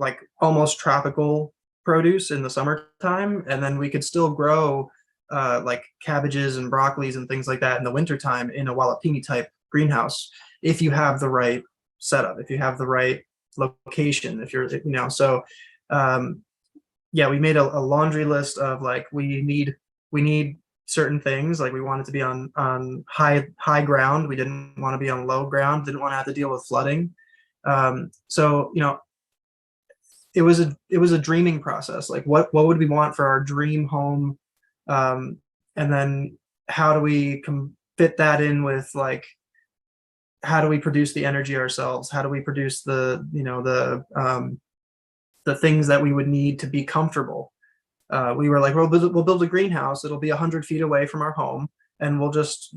like almost tropical produce in the summertime, and then we could still grow like cabbages and broccolis and things like that in the wintertime in a Walapini type greenhouse if you have the right setup, if you have the right location, if you're, so um, yeah, we made a laundry list of like we need certain things. Like we wanted to be on high ground. We didn't want to be on low ground. Didn't want to have to deal with flooding. So it was a dreaming process. Like what would we want for our dream home, and then how do we fit that in with like how do we produce the energy ourselves? How do we produce the things that we would need to be comfortable? We were like, well, we'll build a greenhouse. It'll be 100 feet away from our home, and we'll just,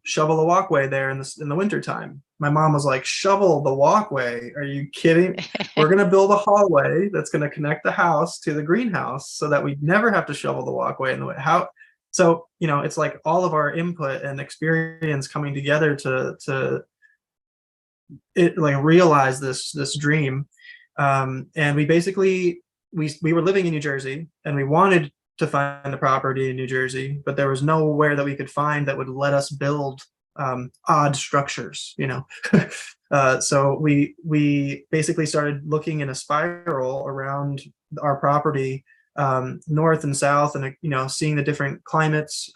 shovel a walkway there in the wintertime. My mom was like, shovel the walkway? Are you kidding? We're gonna build a hallway that's gonna connect the house to the greenhouse so that we never have to shovel the walkway in the way. How? So, it's like all of our input and experience coming together to it like realize this dream. And we basically we were living in New Jersey, and we wanted to find a property in New Jersey, but there was nowhere that we could find that would let us build odd structures, so we basically started looking in a spiral around our property, north and south, and seeing the different climates.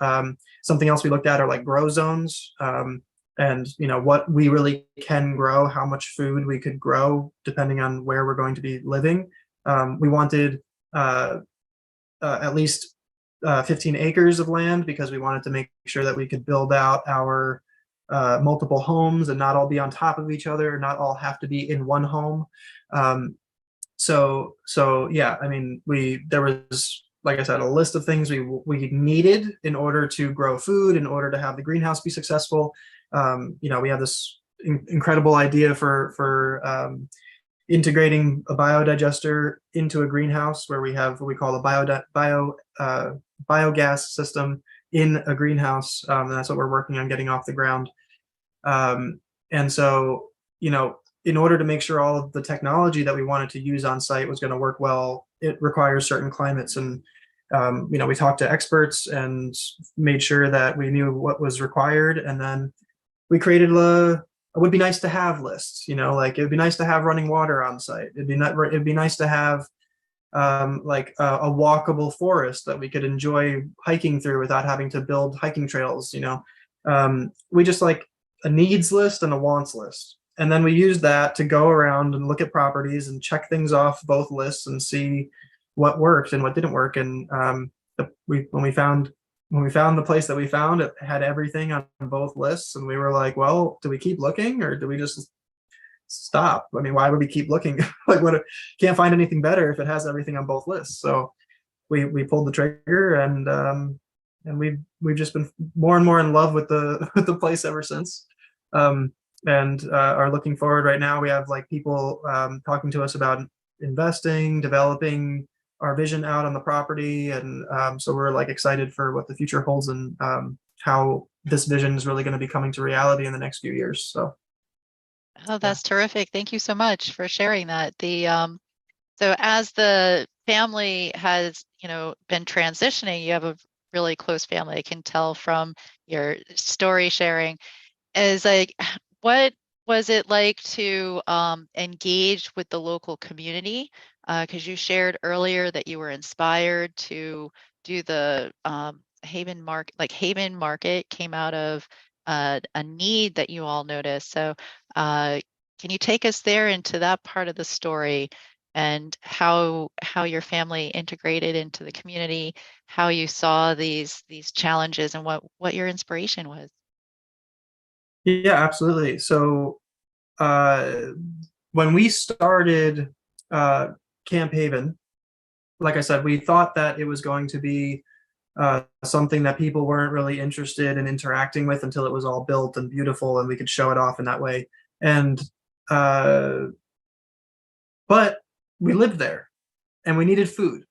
Something else we looked at are like grow zones, and what we really can grow, how much food we could grow depending on where we're going to be living. We wanted at least 15 acres of land because we wanted to make sure that we could build out our multiple homes and not all be on top of each other, not all have to be in one home. So yeah, I mean, there was, like I said, a list of things we needed in order to grow food, in order to have the greenhouse be successful. We have this incredible idea for integrating a biodigester into a greenhouse where we have what we call a biogas system in a greenhouse. And that's what we're working on getting off the ground. And so, in order to make sure all of the technology that we wanted to use on site was going to work well, it requires certain climates. And, we talked to experts and made sure that we knew what was required. And then we created a would be nice to have lists, like it would be nice to have running water on site. It'd be nice to have like a walkable forest that we could enjoy hiking through without having to build hiking trails. We just like a needs list and a wants list. And then we used that to go around and look at properties and check things off both lists and see what worked and what didn't work. And when we found the place that we found, it had everything on both lists, and we were like, well, do we keep looking or do we just stop? I mean, why would we keep looking? Like, what? Can't find anything better if it has everything on both lists. So we pulled the trigger, and we've just been more and more in love with the with the place ever since. And are looking forward. Right now we have like people talking to us about investing, developing our vision out on the property. And so we're like excited for what the future holds, and how this vision is really going to be coming to reality in the next few years. So Oh, that's terrific. Thank you so much for sharing that. So as the family has, been transitioning, you have a really close family. I can tell from your story sharing. Is like, what was it like to engage with the local community? Because you shared earlier that you were inspired to do the Haven Market. Like Haven Market came out of a need that you all noticed. So can you take us there into that part of the story, and how your family integrated into the community, how you saw these challenges, and what your inspiration was? yeah, absolutely. So when we started Camp Haven, like I said, we thought that it was going to be something that people weren't really interested in interacting with until it was all built and beautiful and we could show it off in that way. And but we lived there and we needed food.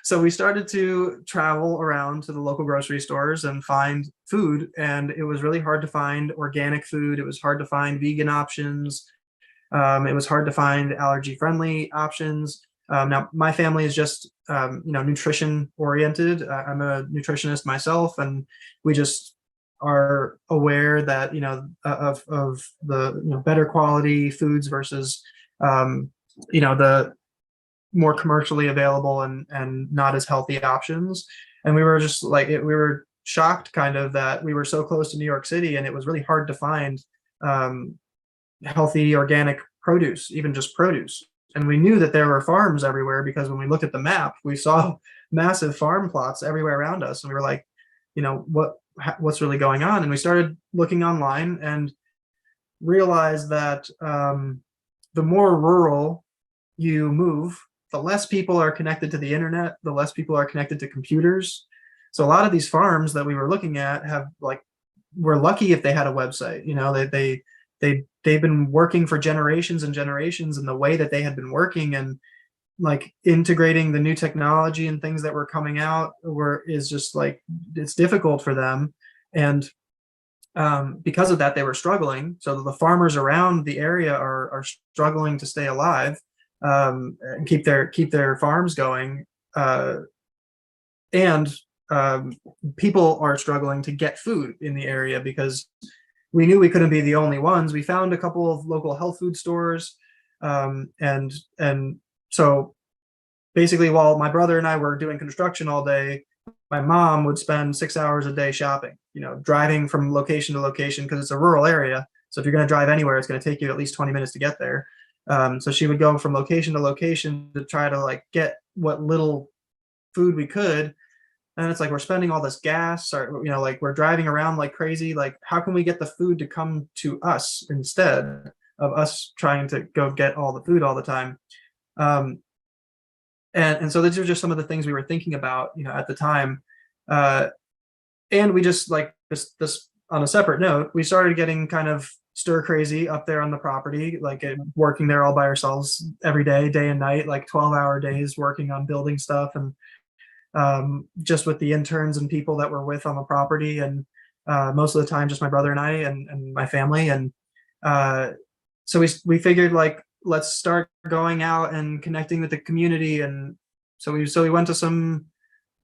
So we started to travel around to the local grocery stores and find food, and it was really hard to find organic food. It was hard to find vegan options. It was hard to find allergy-friendly options. Now, my family is just nutrition oriented. I'm a nutritionist myself, and we just are aware that of the better quality foods versus the more commercially available and not as healthy options. And we were just like we were shocked kind of that we were so close to New York City, and it was really hard to find um, healthy organic produce, even just produce. And we knew that there were farms everywhere because when we looked at the map, we saw massive farm plots everywhere around us, and we were like, what's really going on? And we started looking online and realized that the more rural you move, the less people are connected to the internet, the less people are connected to computers. So a lot of these farms that we were looking at have like, we're lucky if they had a website. They've been working for generations and generations, and the way that they had been working and like integrating the new technology and things that were coming out is just like it's difficult for them. And because of that, they were struggling. So the farmers around the area are struggling to stay alive, and keep their farms going. And people are struggling to get food in the area because we knew we couldn't be the only ones. We found a couple of local health food stores, and so basically, while my brother and I were doing construction all day, my mom would spend 6 hours a day shopping, driving from location to location because it's a rural area. So if you're going to drive anywhere, it's going to take you at least 20 minutes to get there. So she would go from location to location to try to like get what little food we could. And it's like we're spending all this gas, or like we're driving around like crazy. Like, how can we get the food to come to us instead of us trying to go get all the food all the time? And so these are just some of the things we were thinking about, at the time. And we just like this on a separate note, we started getting kind of stir crazy up there on the property, like working there all by ourselves every day, day and night, like 12-hour days working on building stuff. And just with the interns and people that were with on the property, and most of the time just my brother and I and my family. And so we figured like let's start going out and connecting with the community. And so we went to some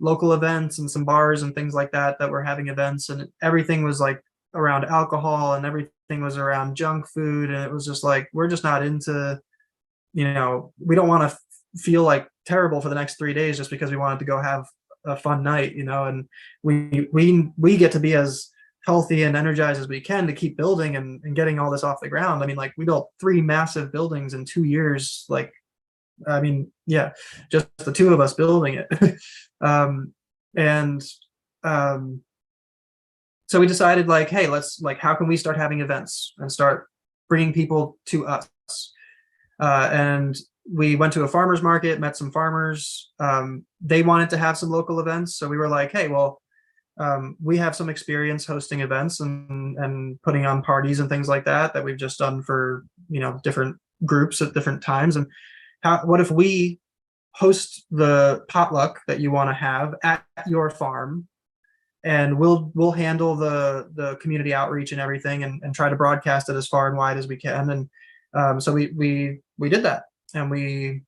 local events and some bars and things like that were having events, and everything was like around alcohol and everything was around junk food. And it was just like we're just not into, we don't want to feel like terrible for the next 3 days just because we wanted to go have a fun night, and we get to be as healthy and energized as we can to keep building and getting all this off the ground. I mean, like we built 3 massive buildings in 2 years. Like, I mean, yeah, just the two of us building it. And so we decided like, hey, how can we start having events and start bringing people to us? And we went to a farmer's market, met some farmers. They wanted to have some local events. So we were like, hey, well, we have some experience hosting events and putting on parties and things like that we've just done for, different groups at different times. And what if we host the potluck that you want to have at your farm, and we'll handle the community outreach and everything, and try to broadcast it as far and wide as we can. And so we did that, and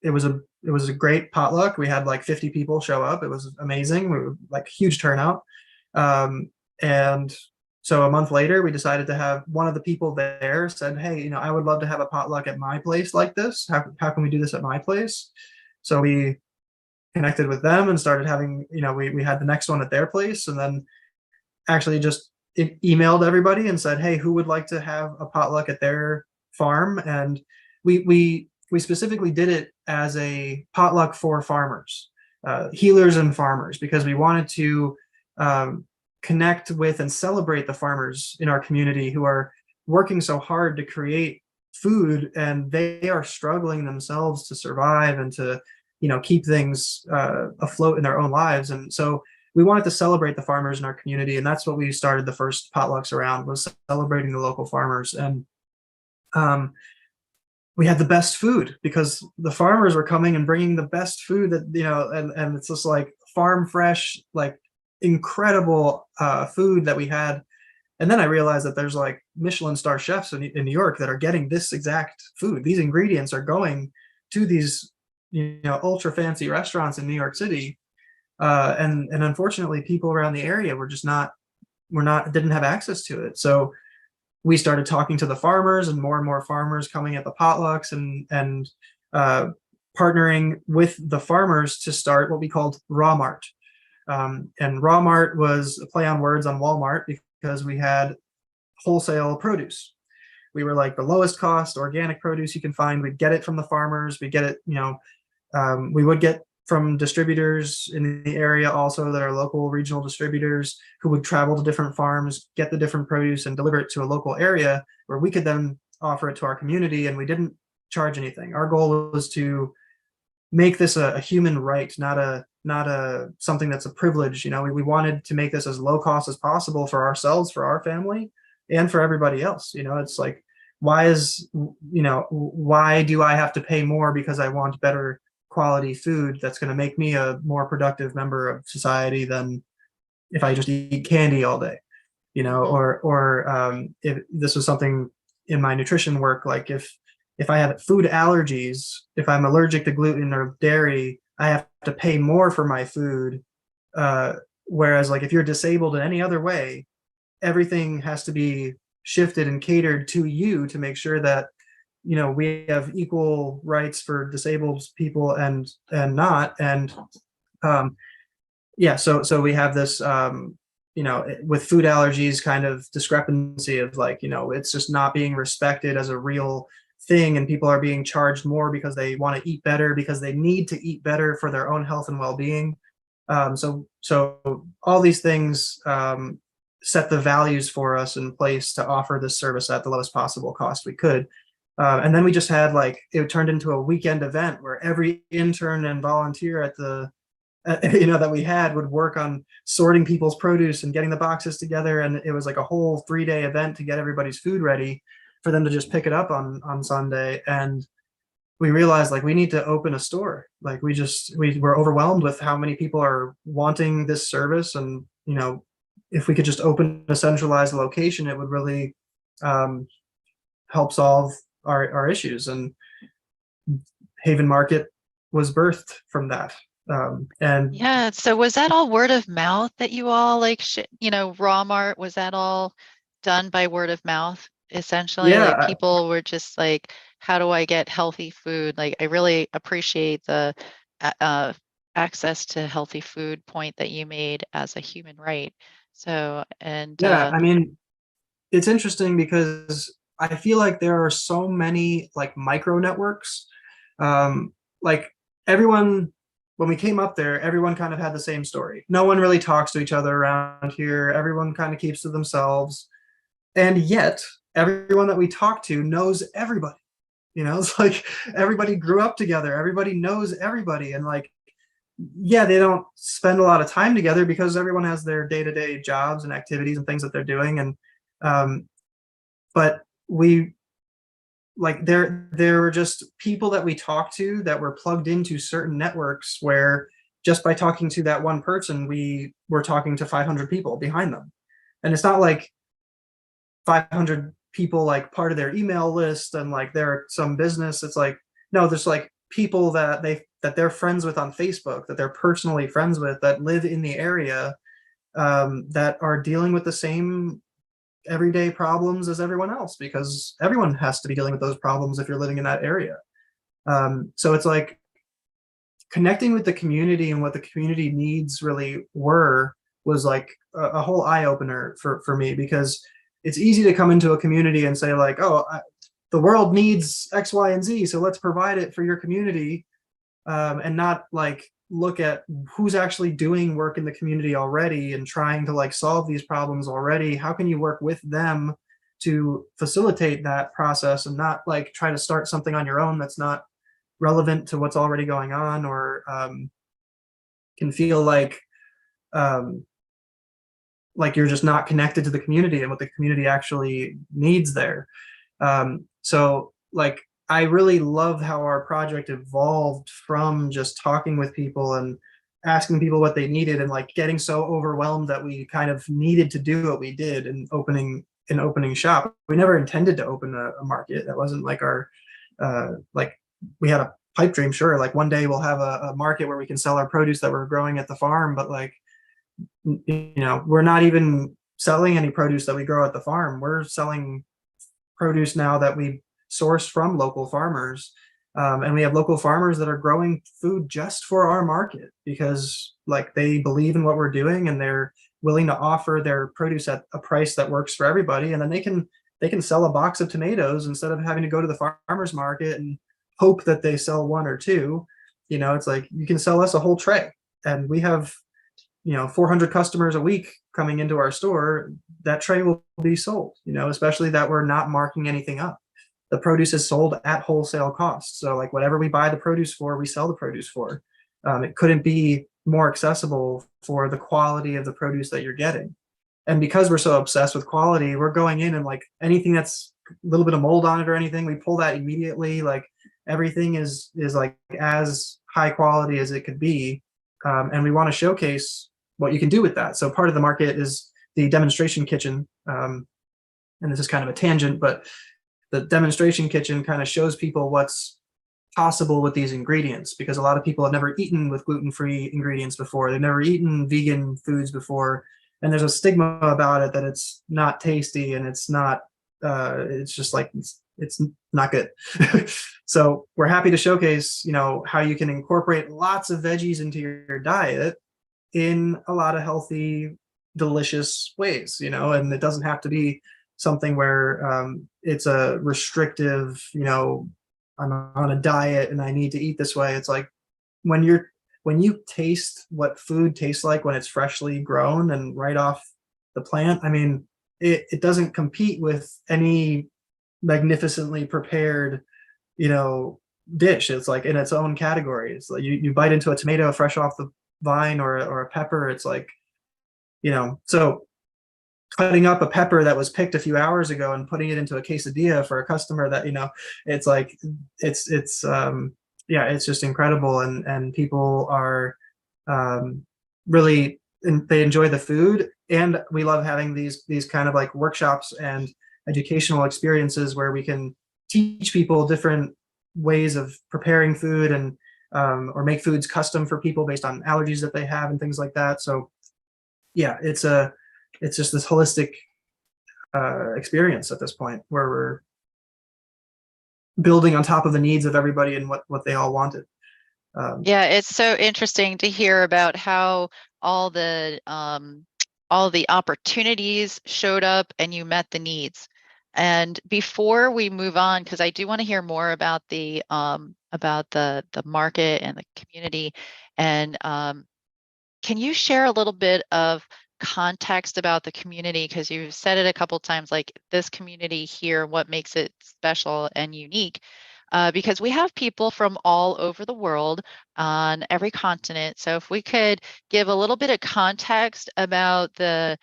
it was a great potluck. We had like 50 people show up. It was amazing. We were like huge turnout. And so a month later, we decided to have one of the people there said, hey, I would love to have a potluck at my place like this. How can we do this at my place? So we connected with them and started having, we had the next one at their place, and then actually just emailed everybody and said, hey, who would like to have a potluck at their farm? And we specifically did it as a potluck for farmers, healers and farmers, because we wanted to connect with and celebrate the farmers in our community who are working so hard to create food, and they are struggling themselves to survive and to keep things afloat in their own lives. And so we wanted to celebrate the farmers in our community, and that's what we started the first potlucks around, was celebrating the local farmers. And we had the best food because the farmers were coming and bringing the best food that, and it's just like farm fresh, like incredible food that we had. And then I realized that there's like Michelin star chefs in New York that are getting this exact food. These ingredients are going to these, ultra fancy restaurants in New York City. And unfortunately, people around the area didn't have access to it. So we started talking to the farmers, and more farmers coming at the potlucks, and partnering with the farmers to start what we called Raw Mart. And Raw Mart was a play on words on Walmart, because we had wholesale produce. We were like the lowest cost organic produce you can find. We'd get it from the farmers. We get it, we would get from distributors in the area also, that are local regional distributors who would travel to different farms, get the different produce, and deliver it to a local area where we could then offer it to our community. And we didn't charge anything. Our goal was to make this a human right, not a something that's a privilege. We wanted to make this as low cost as possible for ourselves, for our family, and for everybody else. It's like, why do I have to pay more because I want better quality food that's going to make me a more productive member of society than if I just eat candy all day? Or if this was something in my nutrition work, like if I have food allergies, if I'm allergic to gluten or dairy, I have to pay more for my food. Whereas like if you're disabled in any other way, everything has to be shifted and catered to you to make sure that we have equal rights for disabled people and not. And so we have this with food allergies kind of discrepancy of like, it's just not being respected as a real thing, and people are being charged more because they want to eat better, because they need to eat better for their own health and well-being. So all these things set the values for us in place to offer this service at the lowest possible cost we could. And then we just had it turned into a weekend event where every intern and volunteer that we had would work on sorting people's produce and getting the boxes together. And it was like a whole 3-day event to get everybody's food ready for them to just pick it up on Sunday. And we realized we need to open a store. We were overwhelmed with how many people are wanting this service. And, if we could just open a centralized location, it would really help solve our issues. And Haven Market was birthed from that. And yeah, so was that all word of mouth that you all Raw Mart, was that all done by word of mouth essentially? yeah, People were just like, how do I get healthy food? I really appreciate the access to healthy food point that you made as a human right. So, and I mean, it's interesting because I feel like there are so many micro networks. Like everyone, when we came up there, everyone kind of had the same story. No one really talks to each other around here. Everyone kind of keeps to themselves. And yet everyone that we talk to knows everybody. It's like everybody grew up together. Everybody knows everybody. And they don't spend a lot of time together because everyone has their day-to-day jobs and activities and things that they're doing. And but we there were just people that we talked to that were plugged into certain networks where just by talking to that one person, we were talking to 500 people behind them. And it's not like 500 people part of their email list and they're some business. It's no, there's people that they're friends with on Facebook, that they're personally friends with, that live in the area, that are dealing with the same everyday problems as everyone else, because everyone has to be dealing with those problems if you're living in that area. So it's connecting with the community and what the community needs really was a whole eye-opener for me, because it's easy to come into a community and say the world needs X, Y, and Z, so let's provide it for your community, and not look at who's actually doing work in the community already and trying to solve these problems already. How can you work with them to facilitate that process, and not try to start something on your own that's not relevant to what's already going on, or can feel you're just not connected to the community and what the community actually needs there. So I really love how our project evolved from just talking with people and asking people what they needed, and getting so overwhelmed that we kind of needed to do what we did and opening in opening shop. We never intended to open a market. That wasn't like our like we had a pipe dream, sure, like one day we'll have a market where we can sell our produce that we're growing at the farm, but like, you know, we're not even selling any produce that we grow at the farm. We're selling produce now that we source from local farmers. And we have local farmers that are growing food just for our market because like they believe in what we're doing and they're willing to offer their produce at a price that works for everybody. And then they can sell a box of tomatoes instead of having to go to the farmer's market and hope that they sell one or two. You know, it's like you can sell us a whole tray. And we have, you know, 400 customers a week coming into our store. That tray will be sold, you know, especially that we're not marking anything up. The produce is sold at wholesale cost. So like whatever we buy the produce for, we sell the produce for. It couldn't be more accessible for the quality of the produce that you're getting. And because we're so obsessed with quality, we're going in and like anything that's a little bit of mold on it or anything, we pull that immediately. Like everything is like as high quality as it could be. And we want to showcase what you can do with that. So part of the market is the demonstration kitchen. And this is kind of a tangent, but the demonstration kitchen kind of shows people what's possible with these ingredients, because a lot of people have never eaten with gluten-free ingredients before. They've never eaten vegan foods before. And there's a stigma about it that it's not tasty and it's not, it's just like, it's not good. So we're happy to showcase, you know, how you can incorporate lots of veggies into your diet in a lot of healthy, delicious ways, you know, and it doesn't have to be something where it's a restrictive, you know, I'm on a diet and I need to eat this way. It's like when you taste what food tastes like when it's freshly grown and right off the plant, I mean, it doesn't compete with any magnificently prepared, you know, dish. It's like in its own category. It's like you bite into a tomato fresh off the vine or a pepper. It's like, you know, so cutting up a pepper that was picked a few hours ago and putting it into a quesadilla for a customer that, you know, it's like it's yeah, it's just incredible. And people are really, and they enjoy the food. And we love having these kind of like workshops and educational experiences where we can teach people different ways of preparing food and or make foods custom for people based on allergies that they have and things like that. So yeah, it's just this holistic experience at this point where we're building on top of the needs of everybody and what they all wanted. Yeah, it's so interesting to hear about how all the opportunities showed up and you met the needs. And before we move on, because I do want to hear more about the market and the community, and can you share a little bit of context about the community? Because you've said it a couple times, like this community here, what makes it special and unique? Because we have people from all over the world on every continent. So if we could give a little bit of context about the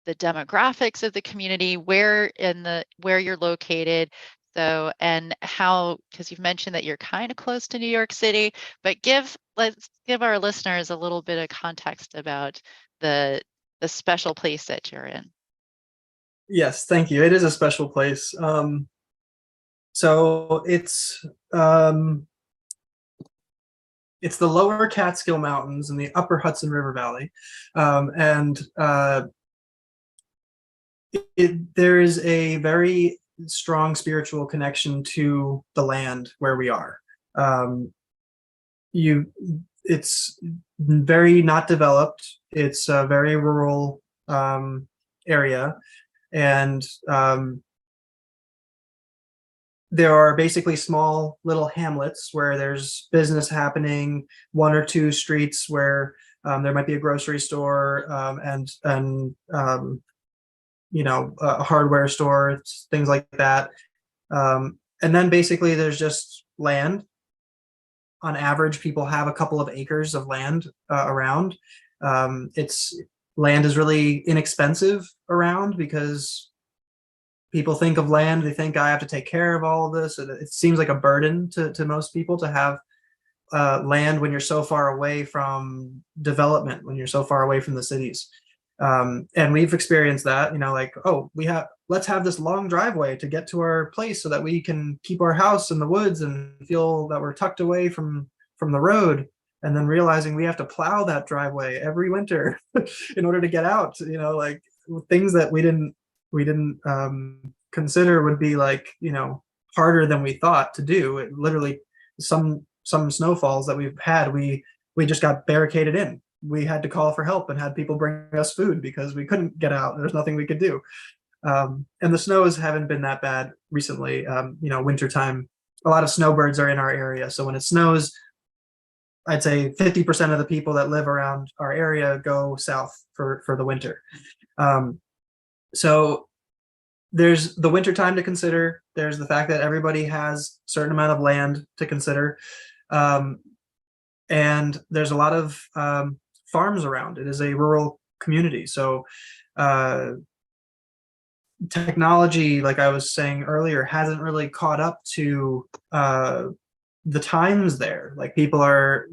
demographics of the community, where you're located. So, and how, because you've mentioned that you're kind of close to New York City, but let's give our listeners a little bit of context about the special place that you're in. Yes, thank you. It is a special place. So it's the lower Catskill Mountains in the upper Hudson River Valley. And there is a very strong spiritual connection to the land where we are. It's very not developed. It's a very rural area. And there are basically small little hamlets where there's business happening, one or two streets where there might be a grocery store and you know, a hardware store, things like that. And then basically there's just land. On average, people have a couple of acres of land around. Land is really inexpensive around because people think of land, they think I have to take care of all of this. It seems like a burden to most people to have land when you're so far away from development, when you're so far away from the cities. And we've experienced that, like, oh, let's have this long driveway to get to our place so that we can keep our house in the woods and feel that we're tucked away from the road. And then realizing we have to plow that driveway every winter in order to get out, like things that we didn't consider would be like, harder than we thought to do. It literally, some snowfalls that we've had, we just got barricaded in. We had to call for help and had people bring us food because we couldn't get out. There's nothing we could do. And the snows haven't been that bad recently. Wintertime, a lot of snowbirds are in our area. So when it snows, I'd say 50% of the people that live around our area go south for the winter. So there's the winter time to consider. There's the fact that everybody has a certain amount of land to consider. And there's a lot of farms around. It is a rural community. So technology, like I was saying earlier, hasn't really caught up to the times there. Like people are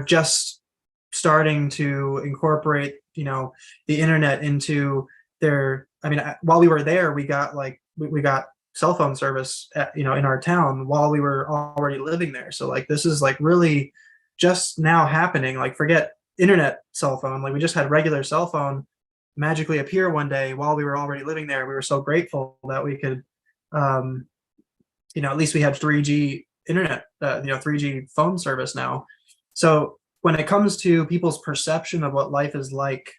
just starting to incorporate, the internet into their. I mean, while we were there, we got cell phone service in our town while we were already living there. So like this is like really just now happening. Like forget internet cell phone. Like we just had regular cell phone magically appear one day while we were already living there. We were so grateful that we could, at least we had 3G internet, 3G phone service now. So when it comes to people's perception of what life is like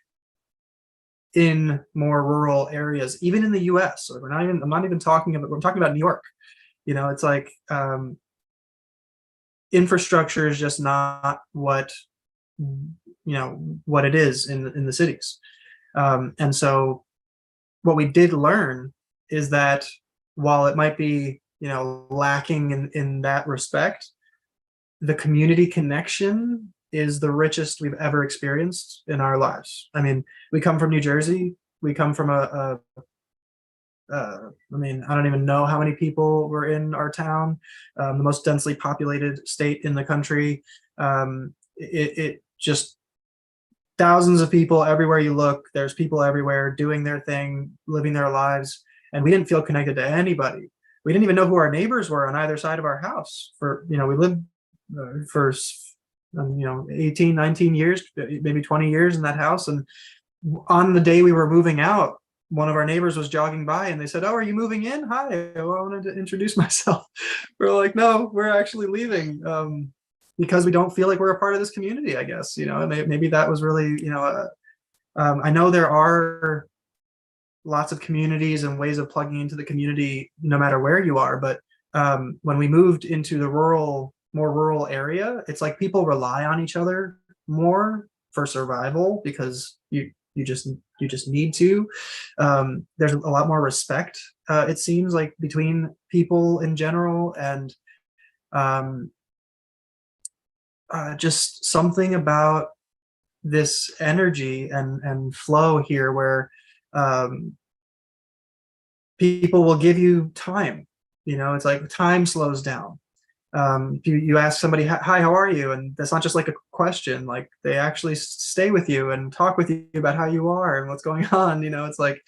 in more rural areas, even in the US, so I'm not even talking about, we're talking about New York. It's like infrastructure is just not what it is in the cities. And so what we did learn is that while it might be, lacking in that respect, the community connection is the richest we've ever experienced in our lives. I mean, we come from New Jersey. We come from I don't even know how many people were in our town, the most densely populated state in the country. It just thousands of people everywhere you look. There's people everywhere doing their thing, living their lives, and we didn't feel connected to anybody. We didn't even know who our neighbors were on either side of our house. We lived for 18, 19 years, maybe 20 years in that house. And on the day we were moving out, one of our neighbors was jogging by and they said, "Oh, are you moving in? Hi, I wanted to introduce myself." We're like, "No, we're actually leaving." Because we don't feel like we're a part of this community, I guess. Maybe that was really, I know there are lots of communities and ways of plugging into the community no matter where you are. But when we moved into the more rural area, it's like people rely on each other more for survival because you just need to. There's a lot more respect, it seems like, between people in general, and just something about this energy and flow here where people will give you time. It's like time slows down. You ask somebody, "Hi, how are you?" And that's not just like a question. Like they actually stay with you and talk with you about how you are and what's going on. It's like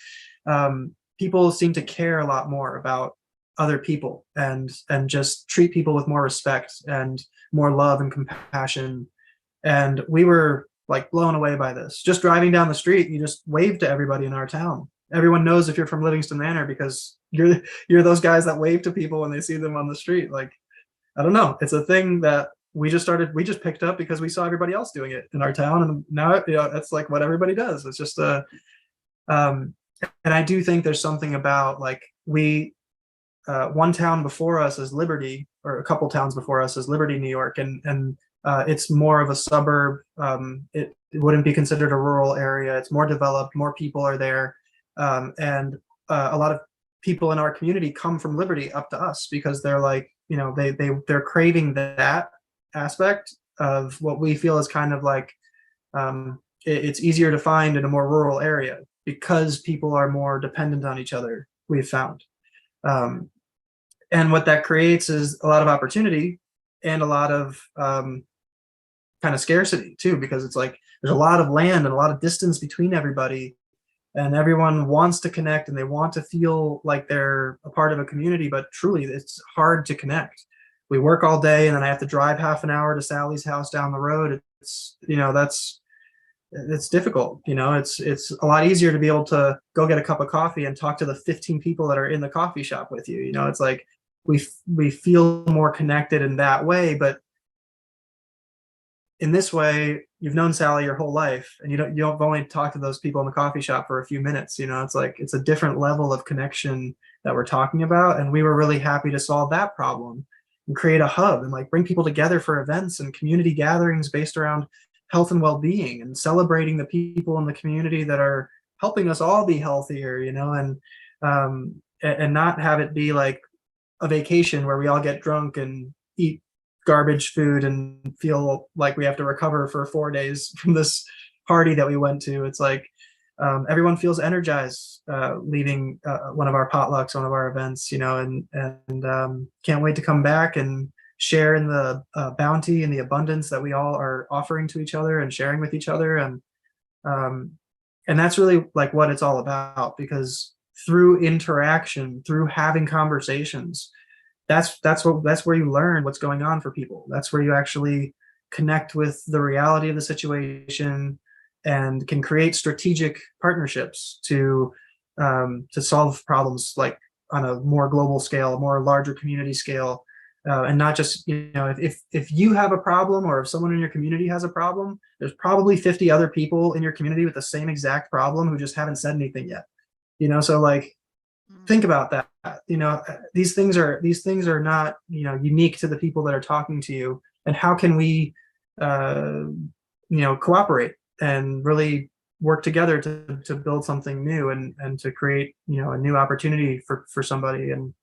people seem to care a lot more about other people and just treat people with more respect and more love and compassion. And we were like blown away by this. Just driving down the street, you just wave to everybody in our town. Everyone knows if you're from Livingston Manor because you're those guys that wave to people when they see them on the street. Like, I don't know. It's a thing that we just picked up because we saw everybody else doing it in our town. And now, that's like what everybody does. It's just and I do think there's something about like one town before us is Liberty, or a couple towns before us is Liberty, New York. And it's more of a suburb. It wouldn't be considered a rural area. It's more developed, more people are there. And a lot of people in our community come from Liberty up to us because they're like, they're craving that aspect of what we feel is kind of like, it's easier to find in a more rural area because people are more dependent on each other, we've found. And what that creates is a lot of opportunity and a lot of kind of scarcity too, because it's like there's a lot of land and a lot of distance between everybody, and everyone wants to connect and they want to feel like they're a part of a community, but truly it's hard to connect. We work all day and then I have to drive half an hour to Sally's house down the road. It's, that's, it's difficult. It's a lot easier to be able to go get a cup of coffee and talk to the 15 people that are in the coffee shop with you. It's like we feel more connected in that way, but in this way, you've known Sally your whole life, and you've only talked to those people in the coffee shop for a few minutes. It's like it's a different level of connection that we're talking about, and we were really happy to solve that problem and create a hub and like bring people together for events and community gatherings based around health and well-being and celebrating the people in the community that are helping us all be healthier. And not have it be like a vacation where we all get drunk and eat garbage food and feel like we have to recover for 4 days from this party that we went to. It's like everyone feels energized leaving one of our potlucks, one of our events, and can't wait to come back and share in the bounty and the abundance that we all are offering to each other and sharing with each other. And that's really like what it's all about, because through interaction, through having conversations, that's where you learn what's going on for people. That's where you actually connect with the reality of the situation and can create strategic partnerships to solve problems like on a more global scale, a more larger community scale, and not just if you have a problem or if someone in your community has a problem, there's probably 50 other people in your community with the same exact problem who just haven't said anything yet. So like think about that. These things are not unique to the people that are talking to you, and how can we cooperate and really work together to build something new and to create a new opportunity for somebody. And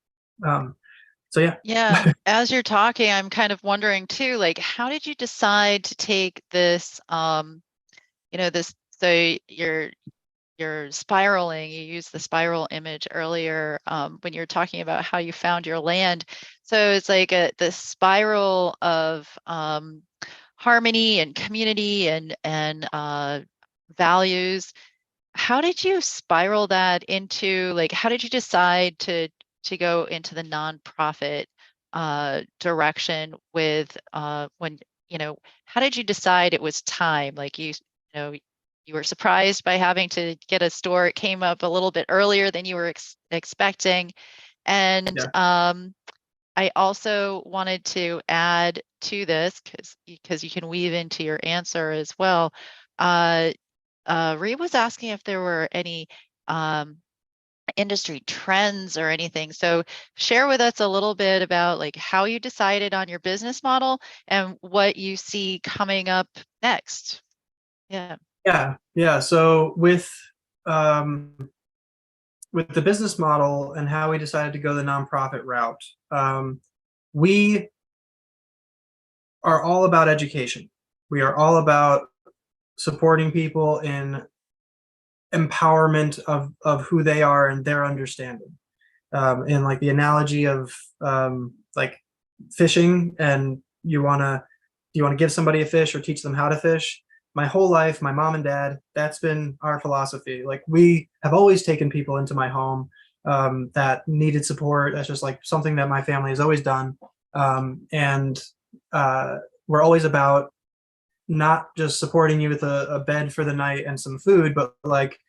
so yeah. Yeah, as you're talking, I'm kind of wondering too, like, how did you decide to take this, so you're spiraling, you used the spiral image earlier when you're talking about how you found your land. So it's like the spiral of harmony and community and values. How did you spiral that into, like, how did you decide to go into the nonprofit direction with when, how did you decide it was time? Like know, you were surprised by having to get a store. It came up a little bit earlier than you were expecting. And Yeah. I also wanted to add to this because you can weave into your answer as well. Ree was asking if there were any industry trends or anything. So share with us a little bit about like how you decided on your business model and what you see coming up next. Yeah. Yeah. So with the business model and how we decided to go the nonprofit route, we are all about education. We are all about supporting people in empowerment of who they are and their understanding. And like the analogy of like fishing, and do you want to give somebody a fish or teach them how to fish? My whole life, my mom and dad, that's been our philosophy. Like we have always taken people into my home that needed support. That's just like something that my family has always done. And we're always about not just supporting you with a bed for the night and some food, but like,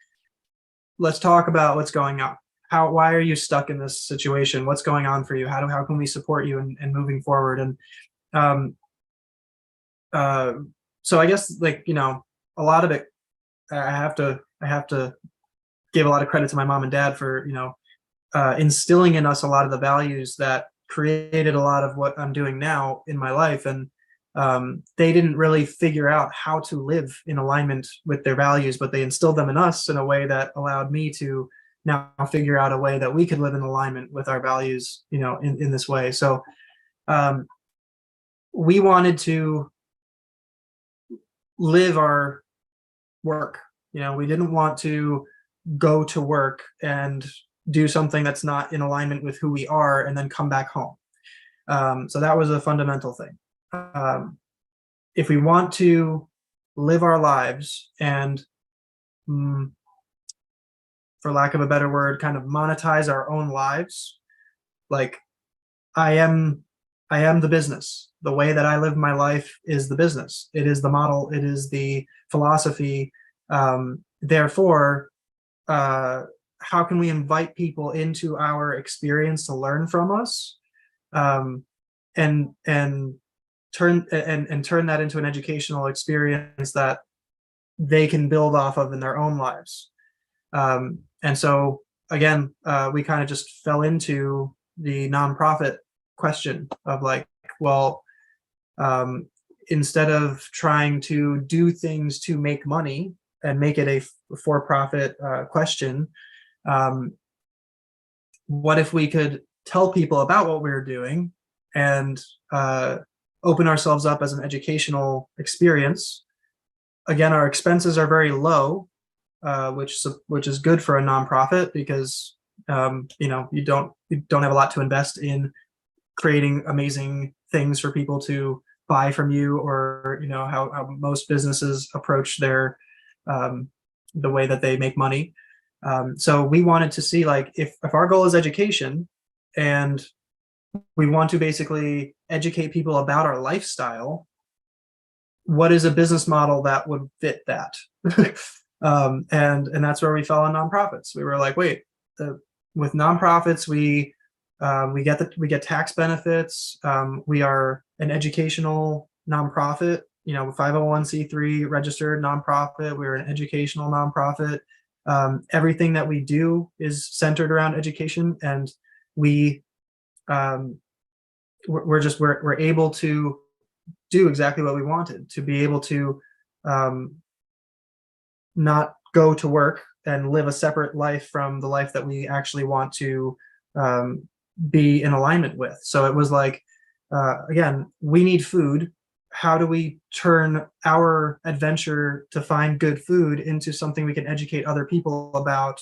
let's talk about what's going on. Why are you stuck in this situation? What's going on for you? How can we support you in moving forward? And um, so I guess like, a lot of it, I have to give a lot of credit to my mom and dad for, instilling in us a lot of the values that created a lot of what I'm doing now in my life. And they didn't really figure out how to live in alignment with their values, but they instilled them in us in a way that allowed me to now figure out a way that we could live in alignment with our values, in this way. So we wanted to live our work. We didn't want to go to work and do something that's not in alignment with who we are and then come back home. So that was a fundamental thing. If we want to live our lives and, mm, for lack of a better word, kind of monetize our own lives. Like I am I am the business. The way that I live my life is the business. It is the model. It is the philosophy. Therefore, uh, how can we invite people into our experience to learn from us, um, and turn that into an educational experience that they can build off of in their own lives. And so again, we kind of just fell into the nonprofit question of like, well, um, instead of trying to do things to make money and make it a for-profit question, um, what if we could tell people about what we were doing and uh, open ourselves up as an educational experience? Again, our expenses are very low, which is good for a nonprofit because you don't have a lot to invest in creating amazing things for people to buy from you, or how most businesses approach their um, the way that they make money. So we wanted to see, like, if our goal is education and we want to basically educate people about our lifestyle, what is a business model that would fit that? And that's where we fell on nonprofits. We were like, wait, with nonprofits, we get tax benefits. We are an educational nonprofit, 501(c)(3) registered nonprofit. We're an educational nonprofit. Everything that we do is centered around education, and we um, we're able to do exactly what we wanted, to be able to um, not go to work and live a separate life from the life that we actually want to um, be in alignment with. So it was like, again, we need food. How do we turn our adventure to find good food into something we can educate other people about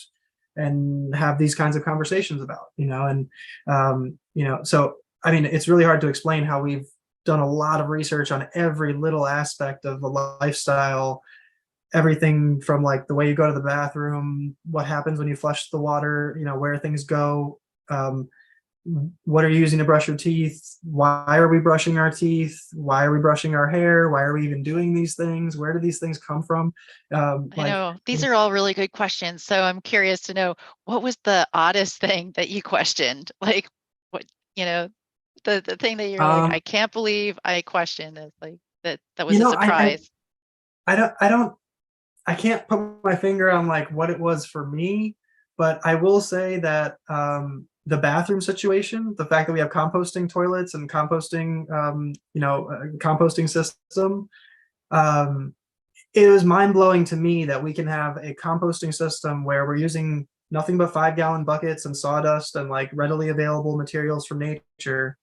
and have these kinds of conversations about, so I mean, it's really hard to explain how we've done a lot of research on every little aspect of the lifestyle, everything from like the way you go to the bathroom, what happens when you flush the water, where things go, um, what are you using to brush your teeth, why are we brushing our teeth, why are we brushing our hair, why are we even doing these things, where do these things come from? I know these are all really good questions. So I'm curious to know, what was the oddest thing that you questioned? Like, what, you know, the thing that you're like, I um, can't believe I questioned this, like that was you a know surprise. I can't put my finger on like what it was for me, but I will say that the bathroom situation, the fact that we have composting toilets and composting system, um, it was mind blowing to me that we can have a composting system where we're using nothing but 5-gallon buckets and sawdust and like readily available materials from nature,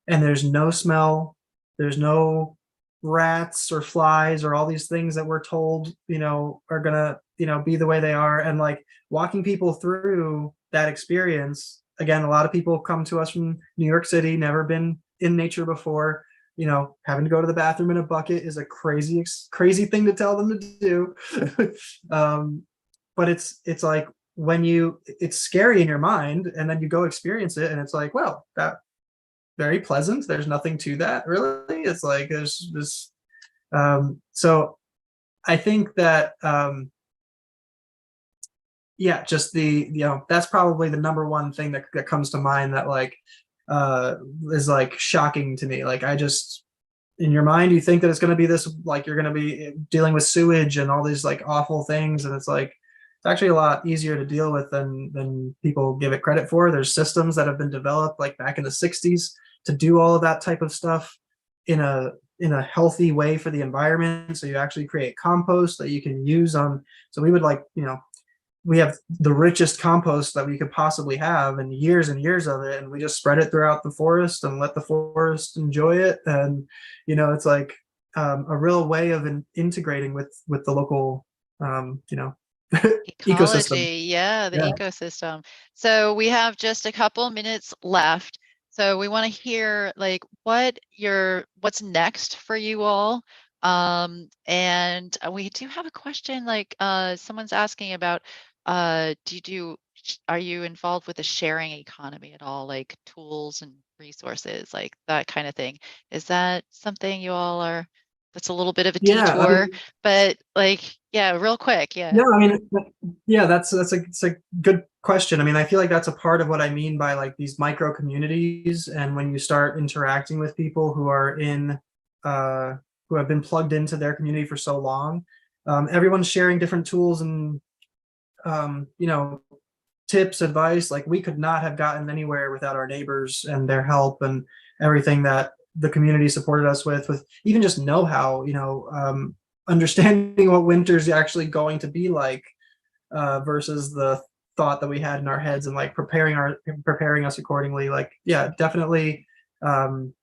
and there's no smell, there's no rats or flies or all these things that we're told are gonna be the way they are. And like walking people through that experience, again, a lot of people come to us from New York City, never been in nature before. Having to go to the bathroom in a bucket is a crazy thing to tell them to do. um, but it's like, it's scary in your mind, and then you go experience it and it's like, well, that very pleasant. There's nothing to that, really. It's like there's this. So I think that yeah, just that's probably the number one thing that comes to mind that like uh, is like shocking to me. Like I just, in your mind you think that it's going to be this, like you're going to be dealing with sewage and all these like awful things, and it's like it's actually a lot easier to deal with than people give it credit for. There's systems that have been developed like back in the 60s to do all of that type of stuff in a healthy way for the environment, so you actually create compost that you can use on. So we would like, we have the richest compost that we could possibly have and years of it, and we just spread it throughout the forest and let the forest enjoy it. And it's like a real way of integrating with the local ecosystem. Ecology, yeah, the Yeah. ecosystem. So we have just a couple minutes left. So we want to hear like what's next for you all. And we do have a question, like someone's asking about, are you involved with the sharing economy at all, like tools and resources, like that kind of thing? Is that something you all are? That's a little bit of a Yeah, I detour, mean, but like, yeah, real quick, yeah. yeah, I mean, yeah, it's a good question. I mean, I feel like that's a part of what I mean by like these micro communities, and when you start interacting with people who are in, who have been plugged into their community for so long, everyone's sharing different tools and you know, tips, advice. Like we could not have gotten anywhere without our neighbors and their help and everything that the community supported us with even just know-how, understanding what winter's actually going to be like, versus the thought that we had in our heads, and like preparing us accordingly. Like, yeah, definitely. Um,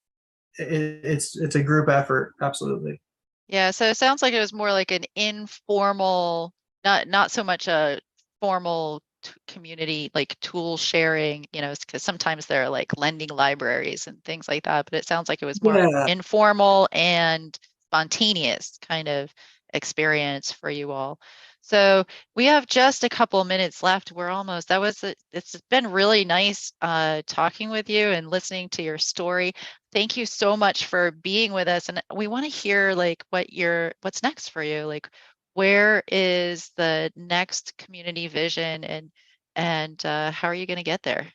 it's a group effort. Absolutely. Yeah, so it sounds like it was more like an informal, not so much a formal community like tool sharing, because sometimes there are like lending libraries and things like that, but it sounds like it was more Yeah. informal and spontaneous kind of experience for you all. So we have just a couple minutes left. We're almost, it's been really nice talking with you and listening to your story. Thank you so much for being with us. And we want to hear like what's next for you. Like where is the next community vision, and how are you going to get there?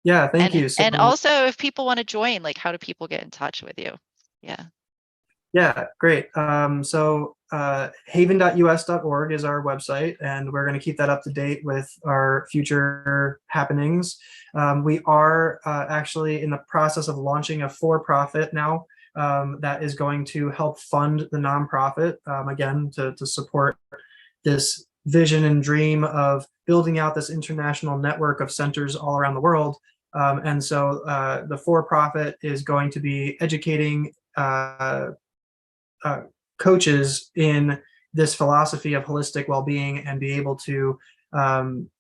Yeah, thank And you. and So also if people want to join, like how do people get in touch with you? Yeah. yeah, great. Haven.us.org is our website, and we're going to keep that up to date with our future happenings. We are actually in the process of launching a for-profit now, that is going to help fund the nonprofit, again, to support this vision and dream of building out this international network of centers all around the world. And so the for-profit is going to be educating uh, coaches in this philosophy of holistic well-being, and be able to um,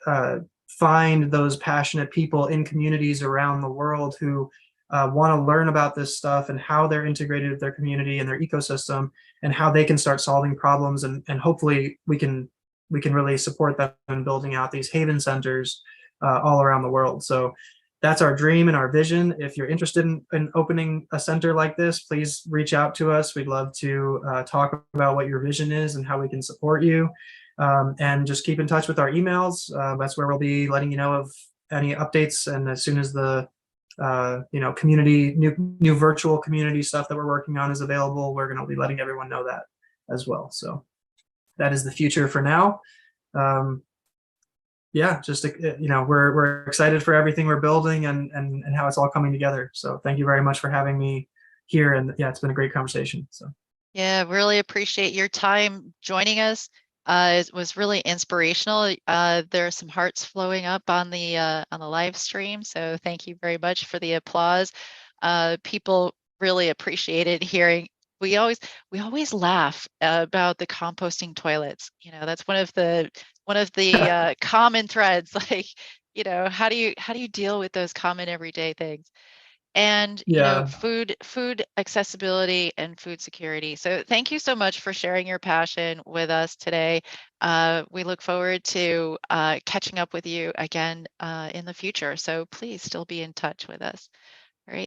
uh, find those passionate people in communities around the world who want to learn about this stuff and how they're integrated with their community and their ecosystem, and how they can start solving problems, and hopefully we can really support them in building out these haven centers all around the world. So that's our dream and our vision. If you're interested in opening a center like this, please reach out to us. We'd love to talk about what your vision is and how we can support you. And just keep in touch with our emails. That's where we'll be letting you know of any updates. And as soon as the community new virtual community stuff that we're working on is available, we're going to be letting everyone know that as well. So that is the future for now. Um, yeah, just we're excited for everything we're building, and how it's all coming together. So thank you very much for having me here, and yeah, it's been a great conversation. So Yeah, really appreciate your time joining us. It was really inspirational. There are some hearts flowing up on the live stream, so thank you very much for the applause. People really appreciated hearing. We always we always laugh about the composting toilets. That's one of the common threads. Like, how do you deal with those common everyday things? And yeah, food accessibility and food security. So thank you so much for sharing your passion with us today. We look forward to catching up with you again in the future, so please still be in touch with us.